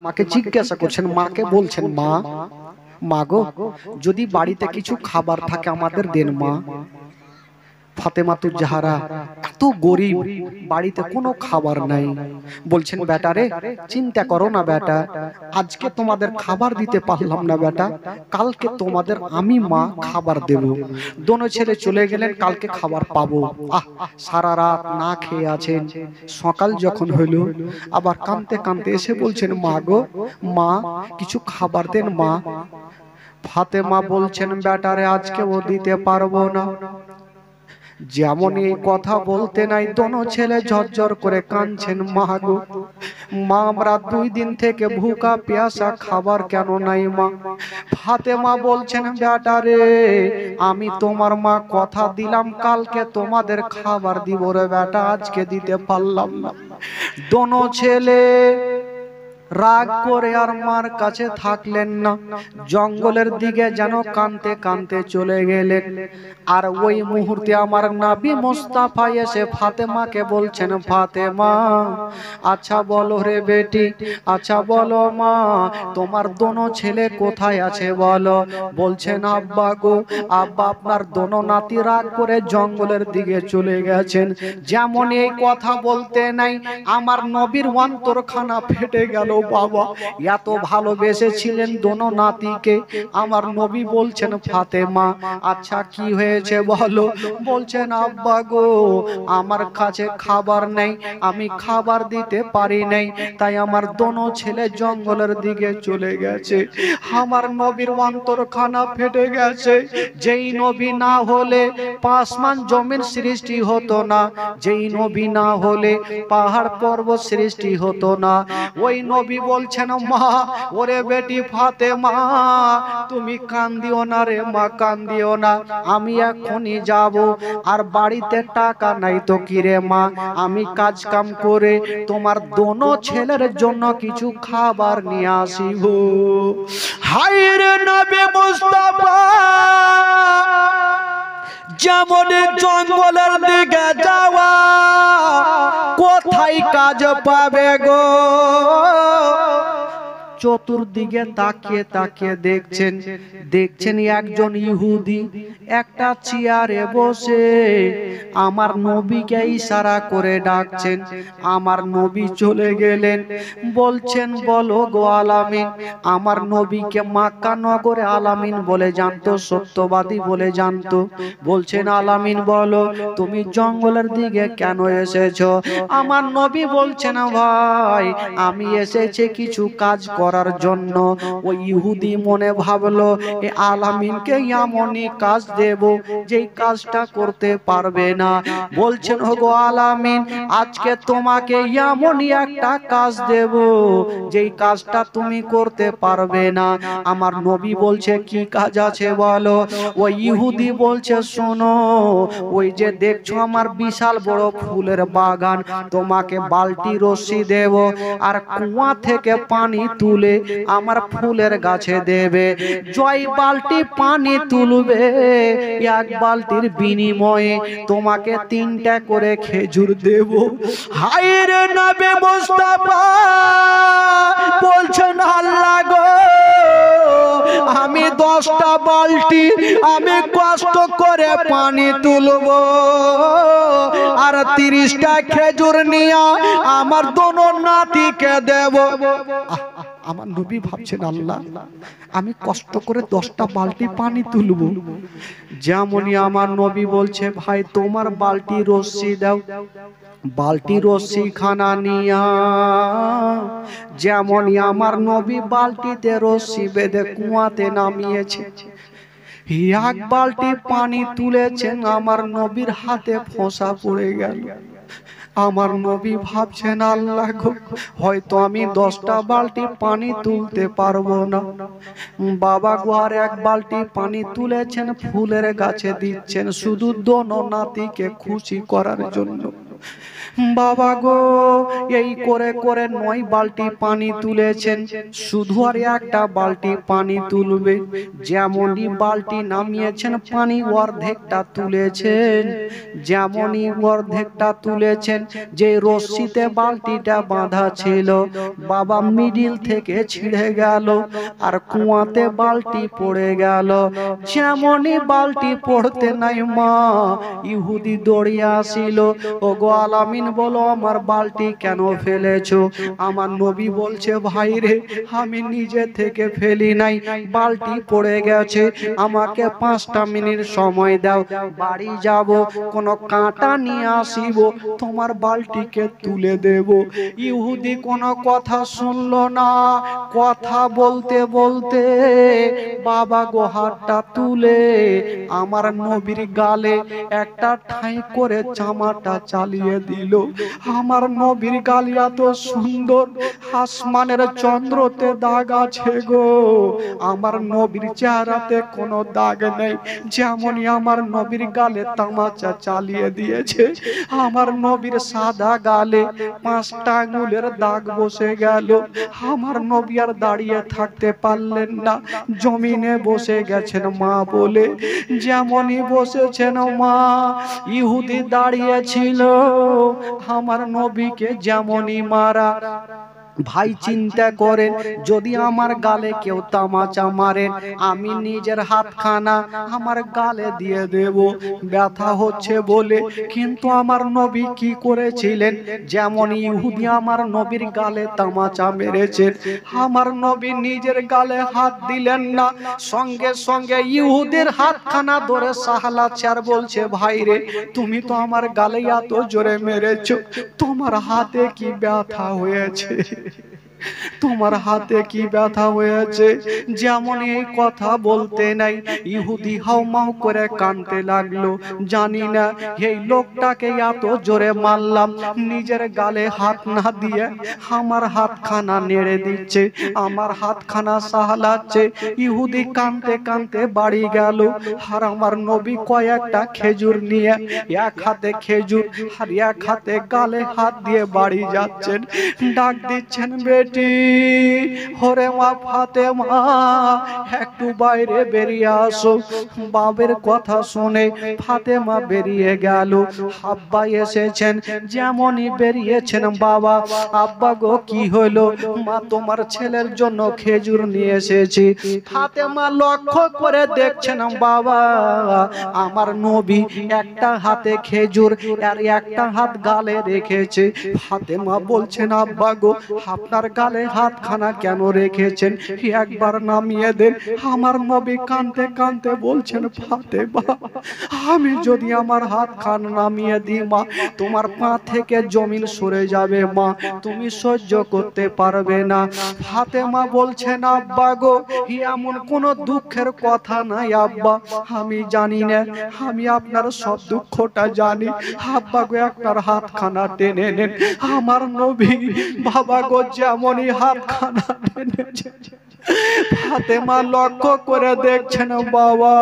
মাকে জিজ্ঞাসা করছেন, মাকে বলছেন, মা মা গো, যদি বাড়িতে কিছু খাবার থাকে আমাদের দেন মা। ফাতেমাতুজ জাহরা এত গরিব, বাড়িতে কোনো খাবার নাই। বলছেন, বেটা রে চিন্তা করো না বেটা, আজকে তোমাদের খাবার দিতে পারলাম না বেটা, কালকে তোমাদের আমি মা খাবার দেব। দোনো ছেলে চলে গেলেন, কালকে খাবার পাবো। সারা রাত না খেয়ে আছেন। সকাল যখন হইল, আবার কাঁদতে কাঁদতে এসে বলছেন, মা গো মা, কিছু খাবার দেন মা। ফাতেমা বলছেন, বেটারে আজকে ও দিতে পারবো না। যেমন এই কথা বলতে নাই, দোনো ছেলে ঝরঝর করে কাঁদছেন, মা গো মা, আমরা 2 দিন থেকে ভুকা পেয়াসা, খাবার কেন নাই মা। ফাতেমা বলছেন, বেটারে আমি তোমার মা, কথা দিলাম কালকে তোমাদের খাবার দিব রে বেটা, আজকে দিতে পারলাম না। দোনো ছেলে রাগ করে আর মার কাছে থাকলেন না, জঙ্গলের দিকে যেন কাঁদতে কাঁদতে চলে গেলেন। আর ওই মুহূর্তে আমার নবী মুস্তাফা এসে ফাতেমাকে বলছেন, ফাতেমা আচ্ছা বলো রে বেটি, আচ্ছা বলো মা, তোমার দোনো ছেলে কোথায় আছে বলো। বলছেন, আব্বা গো আব্বা, আপনার দোনো নাতি রাগ করে জঙ্গলের দিকে চলে গেছেন। যেমন এই কথা বলতে নাই, আমার নবীর অন্তরখানা ফেটে গেল। বাবা এত ভালোবেসেছিলেন দোনো নাতিকে। আমার নবী বলছেন, ফাতেমা আচ্ছা কি হয়েছে বলো। বলছেন, আব্বা গো আমার কাছে খাবার নেই, আমি খাবার দিতে পারি নাই, তাই আমার দোনো ছেলে জঙ্গলের দিকে চলে গেছে। আমার নবীর অন্তরখানা ফেটে গেছে। যেই নবী না হলে আসমান জমিন সৃষ্টি হতো না, যেই নবী না হলে পাহাড় পর্বত সৃষ্টি হতো না। ওই নবী বলছেন, মা ওরে বেটি ফাতেমা, তুমি কান্দিও না রে মা, কান্দিও না, আমি এখনই যাব। আর বাড়িতে টাকা নাই তো কি রে মা, আমি কাজ কাম করে তোমার দোনো ছেলের জন্য কিছু খাবার নিয়ে আসিব। হায় রে নবী মুস্তাফা, যেমন জঙ্গলের দিকে যাওয়া, কোথায় কাজ পাবে গো। চতুর্দিকে তাকিয়ে তাকিয়ে দেখছেন একজন ইহুদি একটা চেয়ারে বসে আমার নবীকে ইশারা করে ডাকছেন। আমার নবী চলে গেলেন। বলছেন, বলো গো আলামিন। আমার নবীকে মক্কা নগরে আলামিন বলে জানতো, সত্যবাদী বলে জানতো। বলছেন, আলামিন বলো তুমি জঙ্গলের দিকে কেন এসেছো। আমার নবী বলছেন, ভাই আমি এসেছি কিছু কাজ করার জন্য। ওই ইহুদি মনে ভাবলো, এ আলামিনকে এমনই কাজ দেব যেই কাজটা করতে পারবে না। বলছেন, ওগো আলামিন আজকে তোমাকে এমনই একটা কাজ দেব যেই কাজটা তুমি করতে পারবে না। আমার নবী বলছে, কি কাজ আছে বলো। ওই ইহুদি বলছে, শোনো, ওই যে দেখছো আমার বিশাল বড় ফুলের বাগান, তোমাকে বালতি রশি দেব, আর কুয়া থেকে পানি তুলে আমার ফুলের গাছে দেবে। জয় বালতি পানি তুলবে, এক বালতির বিনিময়ে তোমাকে 3টা করে খেজুর দেব। হায় রে নবী মুস্তাফা, বলছেন, আল্লাহ গো আমি 10টা বালতি আমি কষ্ট করে পানি তুলব, আর 30টা খেজুর নিয়ে আমার দোনো নাতিকে দেব। আমার নবী ভাবছেন, আল্লাহ আমি কষ্ট করে 10টা বালতি পানি তুলব। যেমনই আমার নবী বলছে, ভাই তোমার বালতি রশ্মি দাও। বালতি রশ্মি খানা নিয়া যেমনই আমার নবী বালতিতে রশ্মি বেঁধে কুয়াতে নামিয়েছে, এক বালতি পানি তুলেছেন, আমার নবীর হাতে ফোঁসা পড়ে গেল। আমার নবী ভাবছেন, আল্লাহ গো হয়তো আমি 10টা বালতি পানি তুলতে পারবো না। বাবা গো আর 1 বালতি পানি তুলেছেন, ফুলের গাছে দিচ্ছেন শুধু দোনো নাতিকে খুশি করার জন্য। বাবা গো এই করে করে 9 বালতি পানি তুলেছেন, শুধু আর একটা বালতি পানি তুলবে। যেমনই বালতি নামিয়েছেন পানি অর্ধেকটা তুলেছেন, যেমনই অর্ধেকটা তুলেছেন যে রশ্মিতে বালতিটা বাঁধা ছিল বাবা মিডিল থেকে ছিঁড়ে গেল আর কুয়াতে বালতি পড়ে গেল। যেমনই বালতি পড়তে নাই মা ইহুদি দৌড়িয়ে আসিল, ও গো আলামিন বলো আমার বালতি কেন ফেলেছো? আমার নবী বলছে ভাই রে আমি নিজে থেকে ফেলি নাই, বালতি পড়ে গেছে, আমাকে 5টা মিনিট সময় দাও, বাড়ি যাব, কোন কাঁটা নিয়ে আসিব, তোমার বালতিকে তুলে দেব। ইহুদি কোনো কথা শুনলো না, কথা বলতে বলতে বাবা গো হাতটা তুলে আমার নবীর গালে একটা ঠাঁই করে চামাটা চালিয়ে দিল। আমার নবীর গালে এত সুন্দর, আসমানের চন্দ্রতে দাগ আছে গো, আমার নবীর চেহারাতে কোনো দাগ নেই। যেমনই আমার নবীর গালে তামাচা চালিয়ে দিয়েছে, আমার নবীর সাদা গালে 5টা আঙ্গুলের দাগ বসে গেল। আমার নবী আর দাঁড়িয়ে থাকতে পারলেন না, জমিনে বসে গেছেন মা বলে। যেমনই বসেছেন মা, ইহুদি দাঁড়িয়ে ছিল, আমার নবীকে যেমনই মারা। ভাই চিন্তা করেন, যদি আমার গালে কেউ তামাচা মারেন আমি নিজের হাতখানা আমার গালে দিয়ে দেব, ব্যথা হচ্ছে বলে। কিন্তু আমার নবী কি করেছিলেন, যেমন ইহুদি আমার নবীর গালে তামাচা মেরেছেন, আমার নবী নিজের গালে হাত দিলেন না, সঙ্গে সঙ্গে ইহুদের হাতখানা ধরে সাহলাচ্ছে আর বলছে ভাই রে তুমি তো আমার গালে এত জোরে মেরেছো, তোমার হাতে কি ব্যথা হয়েছে, তোমার হাতে কি ব্যথা হয়েছে? যেমন এই কথা বলতে নাই ইহুদি হাউমাউ করে কাঁদতে লাগলো। জানি না এই লোকটাকে এত জোরে মারলাম, নিজের গালে হাত না দিয়ে আমার হাতখানা নেড়ে দিচ্ছে, আমার হাতখানা সাহলাচ্ছে। ইহুদি কাঁদতে কাঁদতে বাড়ি গেল, আর আমার নবী কয়েকটা খেজুর নিয়ে এক হাতে খেজুর আর এক হাতে গালে হাত দিয়ে বাড়ি যাচ্ছেন। ডাক দিচ্ছেন বেটি, ওরে মা ফাতেমা একটু বাইরে বেরিয়ে আসো। বাবের কথা শুনে ফাতেমা বেরিয়ে গেল। আব্বা এসেছেন, যেমনই বেরিয়েছেন বাবা, আব্বা গো কি হলো? মা তোমার ছেলের জন্য খেজুর নিয়ে এসেছি। ফাতেমা লক্ষ্য করে দেখছেন বাবা আমার নবী একটা হাতে খেজুর আর একটা হাত গালে রেখেছে। ফাতেমা বলছেন আব্বা গো আপনার গালে হাতখানা কেন রেখেছেন, একবার নামিয়ে দেন। আমার নবী কাঁদতে কাঁদতে বলছেন ফাতেমা আমি যদি আমার হাতখানা নামিয়ে দিই মা তোমার পা থেকে জমিন সরে যাবে মা, তুমি সহ্য করতে পারবে না। ফাতেমা বলছেন আব্বা গো এমন কোন দুঃখের কথা নাই আব্বা, আমি জানি না, আমি আপনার সব দুঃখটা জানি। আব্বা গো আপনার হাতখানা টেনে নেন। আমার নবী বাবা গো যেমনই হাতখানা টেনেছে, ফাতেমা লক্ষ্য করে দেখছেন বাবা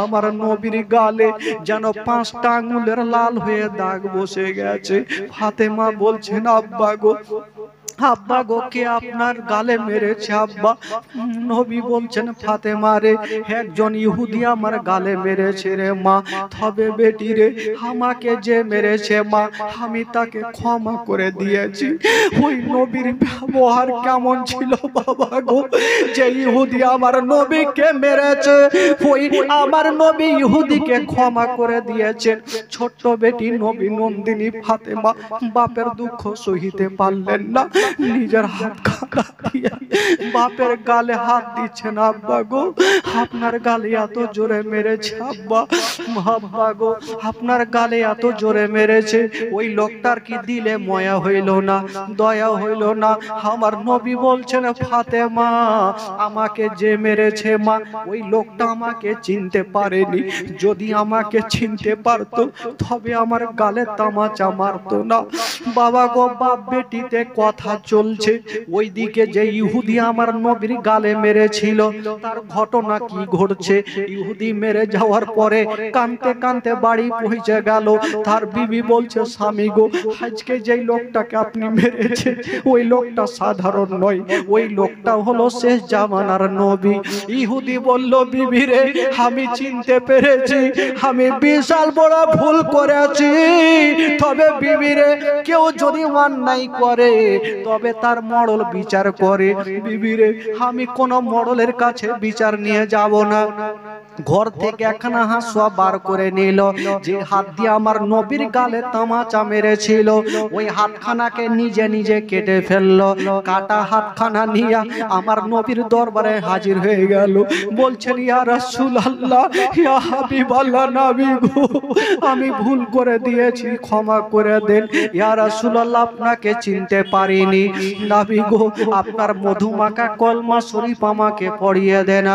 আমার নবীর গালে যেন 5টা আঙ্গুলের লাল হয়ে দাগ বসে গেছে। ফাতেমা বলছেন আব্বা গো, আব্বা গো কে আপনার গালে মেরেছে আব্বা? নবী বলছেন ফাতেমা রে একজন ইহুদি আমার গালে মেরেছে রে মা, তবে বেটি রে আমাকে যে মেরেছে মা আমি তাকে ক্ষমা করে দিয়েছি। ওই নবীর ব্যবহার কেমন ছিল বাবা গো, যে ইহুদি আমার নবীকে মেরেছে ওই আমার নবী ইহুদিকে ক্ষমা করে দিয়েছেন। ছোট্ট বেটি নবী নন্দিনী ফাতেমা বাপের দুঃখ সহিতে পারলেন না, নিজের হাত কাটা দিয়ে বাপের গালে হাত দিচ্ছেন। আব্বা গো আপনার গালে এত জোরে মেরেছে আব্বা, আব্বা গো আপনার গালে এত জোরে মেরেছে। ওই লোকটার কি দিলে মায়া হইল না, দয়া হইল না? আমার নবী বলছেন ফাতেমা আমাকে যে মেরেছে মা ওই লোকটা আমাকে চিনতে পারেনি, যদি আমাকে চিনতে পারতো তবে আমার গালে তামাচা মারতো না। বাবা গো বাপ বেটিতে কথা চলছে, ওইদিকে যে ইহুদি আমার নবীর গালে মেরেছিল তার ঘটনা কি ঘটছে। ইহুদি মেরে যাওয়ার পরে কানতে কানতে বাড়ি পৌঁছে গেল। তার বিবি বলছে, স্বামী গো, আজকে যেই লোকটাকে আপনি মেরেছেন ওই লোকটা সাধারণ নয়, ওই লোকটা হলো শেষ জামানার নবী। ইহুদি বলল, বিবি রে, আমি চিনতে পেরেছি আমি বিশাল বড় ভুল করেছি। তবে বিবি রে, কেউ যদি অন্যায় করে তবে তার মডল বিচার করে। বিবি রে, আমি কোন মডলের কাছে বিচার নিয়ে যাব না। ঘর থেকে একখানা হাসুয়া বার করে নিল, যে হাত দিয়ে আমার নবীর গালে তামাচা মেরেছিল ওই হাতখানাকে নিজে নিজে কেটে ফেললো। কাটা হাতখানা নিয়ে আমার নবীর দরবারে হাজির হয়ে গেল। বলছেন, ইয়া রাসূলুল্লাহ, ইয়া হাবিবাল্লাহ, নবী গো, আমি ভুল করে দিয়েছি, ক্ষমা করে দেন। ইয়া রাসূলুল্লাহ, আপনাকে চিনতে পারিনি। নবী গো, আপনার মধুমাখা কলমা শরীফ আমাকে পড়িয়ে দেন।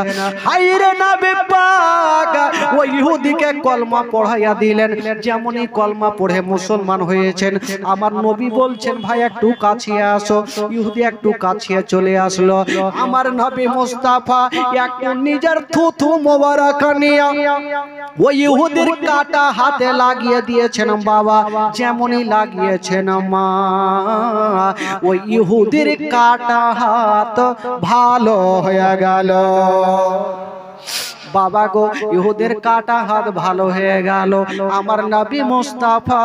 হায়রে নবী পাক, ওই ইহুদিকে কলমা পড়াইয়া দিলেন। যেমনই কলমা পড়ে মুসলমান হয়েছেন, আমার নবী বলছেন, ভাই একটু কাছে আসো। ইহুদি একটু কাছে চলে আসলো। আমার নবী মুস্তাফা একটু নিজের থুথু মোবারক নিয়ে ওই ইহুদির কাটা হাতে লাগিয়ে দিয়েছেন। বাবা, যেমনই লাগিয়েছেন মা, ওই ইহুদির কাটা হাত ভালো হয়ে গেল। বাবা গো, ইহুদের কাটা হাত ভালো হয়ে গেল। আমার নবী মুস্তাফা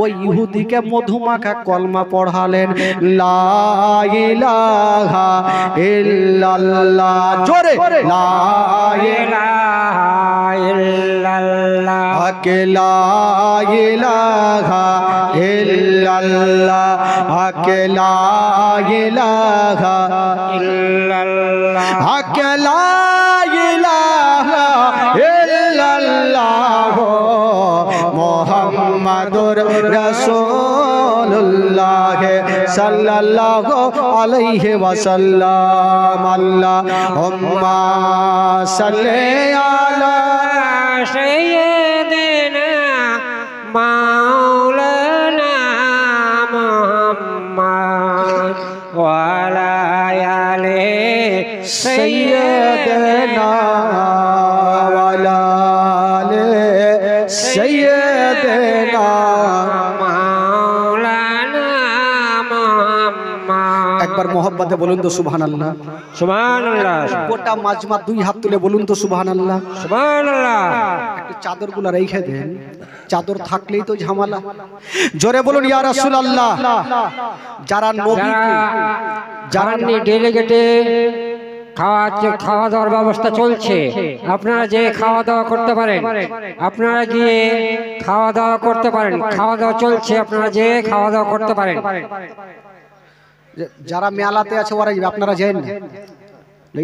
ওই ইহুদিকে মধুমাখা কলমা পড়ালেন, লা ইলাহা ইল্লাল্লাহ, জোরে, লা ইলাহা ইল্লাল্লাহ, লা ইলাহা ইল্লাল্লাহ, লা ইলাহা ইল্লাল্লাহ, লা মুহাম্মাদুর রাসূলুল্লাহ সাল্লাল্লাহু আলাইহি ওয়াসাল্লাম। আল্লাহুম্মা সাল্লি আলা সাইয়্যিদিনা মাওলানা মুহাম্মাদ ওয়া আলা আলি সাইয়্যিদিনা একবার মোহাব্বতে বলুন তো সুবহানাল্লাহ, সুবহানাল্লাহ। গোটা মাজমা দুই হাত তুলে বলুন তো সুবহানাল্লাহ, সুবহানাল্লাহ। একটু চাদরগুলো রেখে দেন, চাদর থাকলেই তো ঝামেলা। জোরে বলুন ইয়া রাসূলুল্লাহ। যারা নবীকে, যারা ডেলিগেটে খাওয়া দাওয়ার ব্যবস্থা চলছে, আপনারা যে খাওয়া দাওয়া করতে পারেন, আপনারা গিয়ে খাওয়া দাওয়া করতে পারেন। খাওয়া দাওয়া চলছে, আপনারা যে খাওয়া দাওয়া করতে পারেন। যারা মেলাতে আছে ওরা যাবে, আপনারা যান না,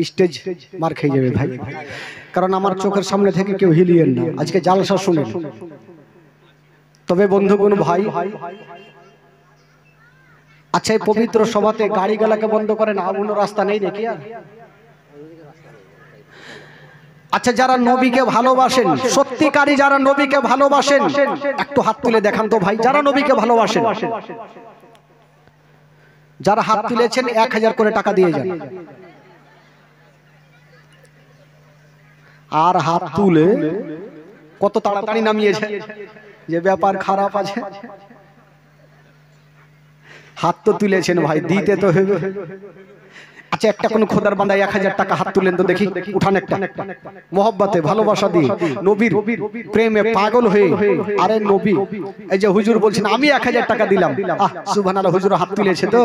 স্টেজ মার খেয়ে যাবে ভাই। কারণ আমার চোখের সামনে থেকে কেউ হিলিয়েন না, আজকে জালসা শুনেন। তবে বন্ধুগণ ভাই, আচ্ছা এই পবিত্র সভাতে গাড়ি গালাকে বন্ধ করেন, অন্য রাস্তা নেই দেখি আর। আচ্ছা, যারা নবীকে ভালোবাসেন, সত্যিকারী যারা নবীকে ভালোবাসেন, একটু হাত তুলে দেখান তো ভাই। যারা নবীকে ভালোবাসেন, যারা হাত তুলেছেন 1000 করে টাকা দিয়ে যান। আর হাত তুলে কত তাড়াতাড়ি নামিয়েছে, যে ব্যাপার খারাপ আছে। হাত তো তুলেছেন ভাই, দিতে তো হবে। আচ্ছা, একটা কোন খোদার বান্দা 1000 টাকা হাত তুলেন তো দেখি, উঠান একটা। মোহব্বতে ভালোবাসা দিয়ে, নবীর প্রেমে পাগল হয়ে, আরে নবী, এই যে হুজুর বলছেন আমি 1000 টাকা দিলাম, সুবহানাল্লাহ, হুজুর হাত তুলেছে তো।